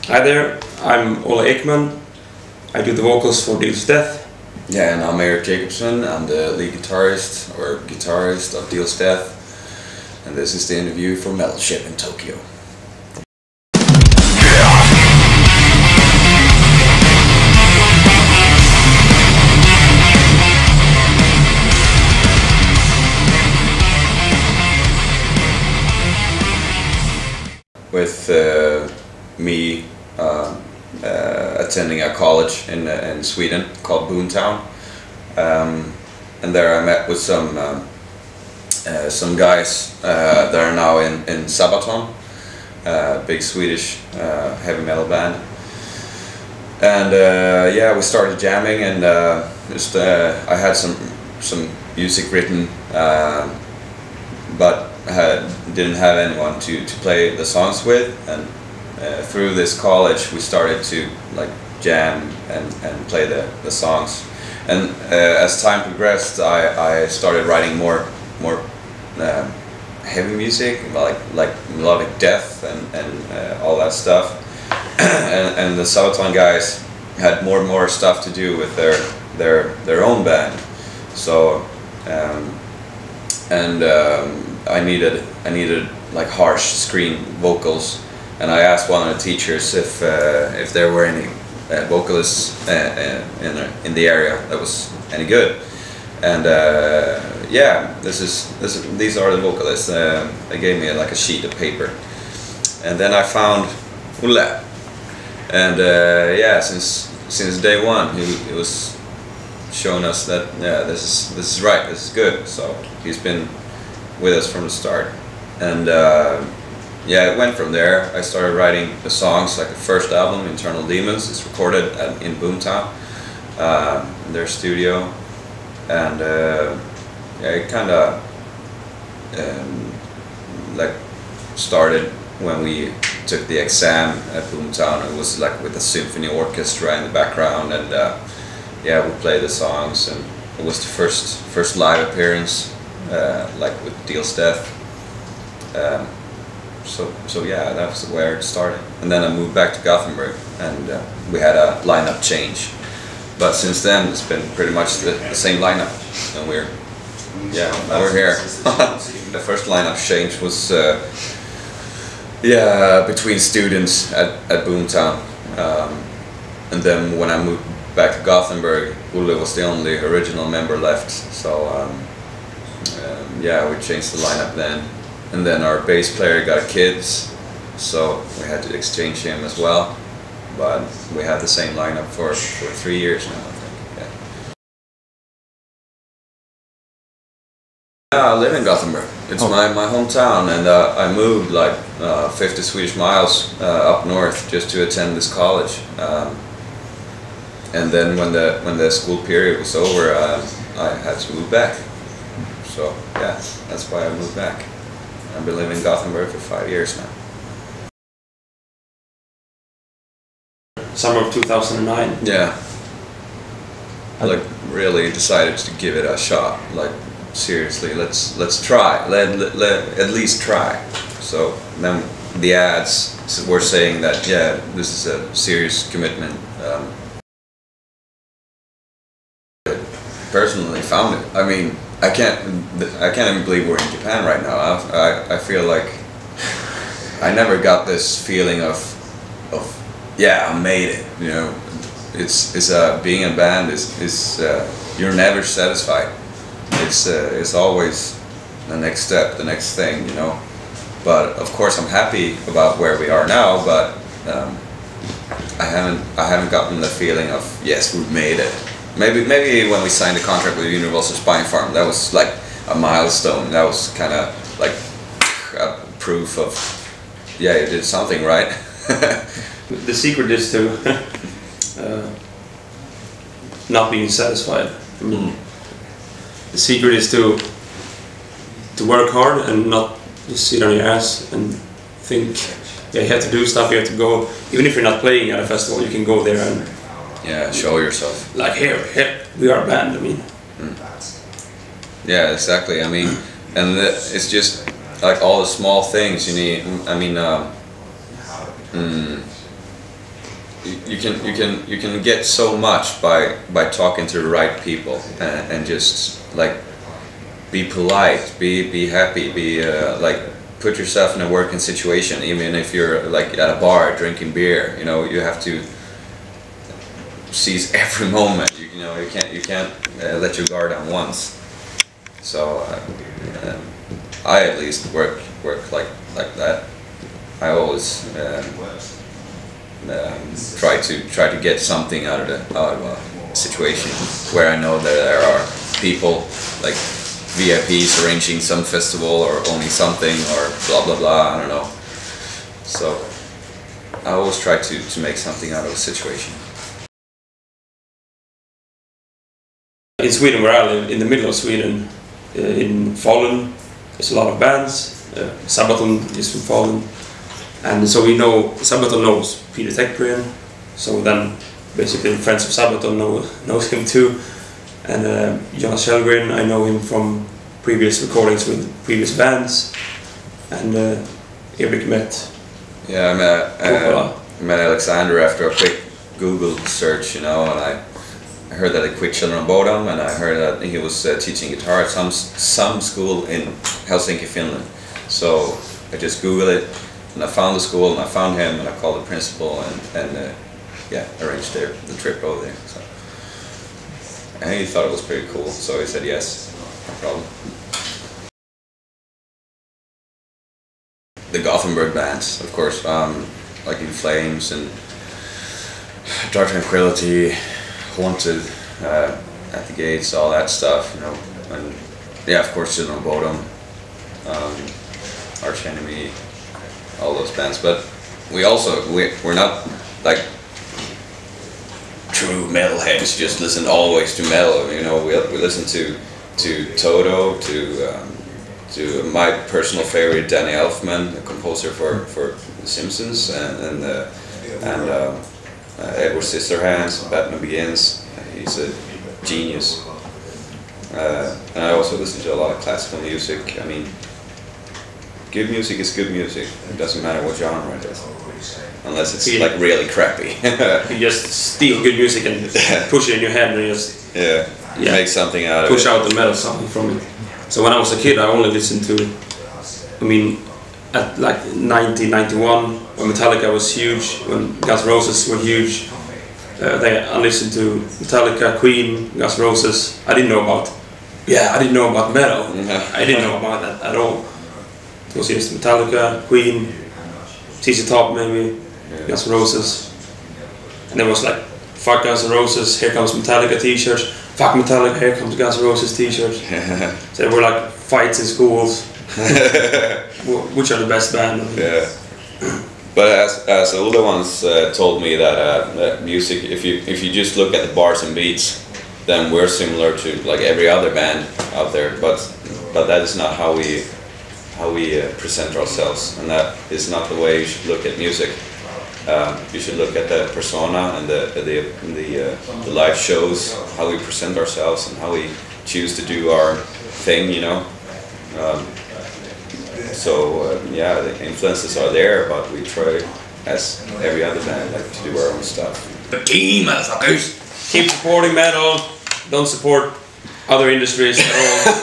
Hi there, I'm Olle Ekman. I do the vocals for Death Death. Yeah, and I'm Erik Jacobson. I'm the lead guitarist of Death Death, and this is the interview for Metalship in Tokyo. With me attending a college in Sweden called Boomtown, and there I met with some guys that are now in Sabaton, big Swedish heavy metal band, and yeah, we started jamming, and I had some music written, but didn't have anyone to play the songs with, and through this college we started to like jam and play the songs, and as time progressed I started writing more heavy music, like melodic death and all that stuff, and the Sabaton guys had more and more stuff to do with their own band, so I needed like harsh scream vocals, and I asked one of the teachers if there were any vocalists in the area that was any good, and yeah, these are the vocalists. They gave me like a sheet of paper, and then I found Olle, and yeah, since day one he was showing us that yeah, this is right, this is good. So he's been with us from the start, and yeah, it went from there. I started writing the songs, like the first album, Internal Demons, is recorded in Boomtown, in their studio, and yeah, it kind of like started when we took the exam at Boomtown. It was like with a symphony orchestra in the background, and yeah, we played the songs, and it was the first live appearance, like with Death Death. So yeah, that was where it started. And then I moved back to Gothenburg, and we had a lineup change. But since then, it's been pretty much the same lineup, and we're here. The first lineup change was yeah, between students at Boomtown, and then when I moved back to Gothenburg, Olle was the only original member left. So yeah, we changed the lineup then. And then our bass player got kids, so we had to exchange him as well. But we had the same lineup for 3 years now, I think. Yeah, I live in Gothenburg. It's my hometown, and I moved like 50 Swedish miles up north just to attend this college. And then when the school period was over, I had to move back. So yeah, that's why I moved back. I've been living in Gothenburg for 5 years now. Summer of 2009. Yeah. I like really decided to give it a shot. Like seriously, let's try. Let at least try. So then the ads were saying that yeah, this is a serious commitment. Personally found it. I mean, I can't even believe we're in Japan right now. I feel like I never got this feeling of yeah, I made it. You know, it's being a band is you're never satisfied. It's always the next step, the next thing. You know, but of course I'm happy about where we are now. But I haven't gotten the feeling of yes, we've made it. Maybe when we signed a contract with Universal Spine Farm, that was like a milestone. That was kind of like a proof of, yeah, you did something right. The secret is to not being satisfied. I mean, the secret is to work hard and not just sit on your ass and think, yeah, you have to do stuff, you have to go. Even if you're not playing at a festival, you can go there and yeah, show yourself. Like here, we are a band. I mean. Yeah, exactly. I mean, and it's just like all the small things you need. I mean, you can get so much by talking to the right people and just like be polite, be happy, be like put yourself in a working situation. Even if you're like at a bar drinking beer, you know, you have to seize every moment. You know, you can't let your guard down once. So I at least work like that. I always try to get something out of a situation where I know that there are people like VIPs arranging some festival or owning something or blah blah blah. I don't know. So I always try to make something out of a situation. In Sweden, where I live, in the middle of Sweden, in Falun, there's a lot of bands. Sabaton is from Falun, and so we know Sabaton knows Peter Tekprian. So then, basically, friends of Sabaton knows him too. And Jonas Kjellgren, I know him from previous recordings with previous bands. And Erik met. Yeah, I met Alexander after a quick Google search, you know, and I heard that he quit Children of Bodom, and I heard that he was teaching guitar at some school in Helsinki, Finland. So I just Googled it, and I found the school, and I found him, and I called the principal, and yeah, arranged the trip over there. So. And he thought it was pretty cool, so he said yes, no problem. The Gothenburg bands, of course, like In Flames and Dark Tranquility, Haunted, At the Gates, all that stuff, you know, and yeah, of course, Children of Bodom, Arch Enemy, all those bands. But we're not like true metalheads. Just listen always to metal. You know, we listen to Toto, to my personal favorite Danny Elfman, the composer for The Simpsons, and Edward Scissorhands, Batman Begins. He's a genius. And I also listen to a lot of classical music. I mean, good music is good music. It doesn't matter what genre it is, unless it's like really crappy. You just steal good music and push it in your head and just make something out of it. Push out the metal something from it. So when I was a kid, I only listened to, I mean, at like 1991, when Metallica was huge, when Guns N' Roses were huge, I listened to Metallica, Queen, Guns N' Roses. I didn't know about metal. I didn't know about that at all. It was just Metallica, Queen, ZZ Top maybe, Guns N' Roses. And there was like, fuck Guns N' Roses, here comes Metallica t-shirts. Fuck Metallica, here comes Guns N' Roses t-shirts. So there were like fights in schools. Which are the best band? Yeah. But as older ones told me that music, if you just look at the bars and beats, then we're similar to like every other band out there. But that is not how we present ourselves, and that is not the way you should look at music. You should look at the persona and the live shows, how we present ourselves and how we choose to do our thing, you know. Yeah, the influences are there, but we try, as every other band, like to do our own stuff. The team, motherfuckers! Keep supporting metal. Don't support other industries at all.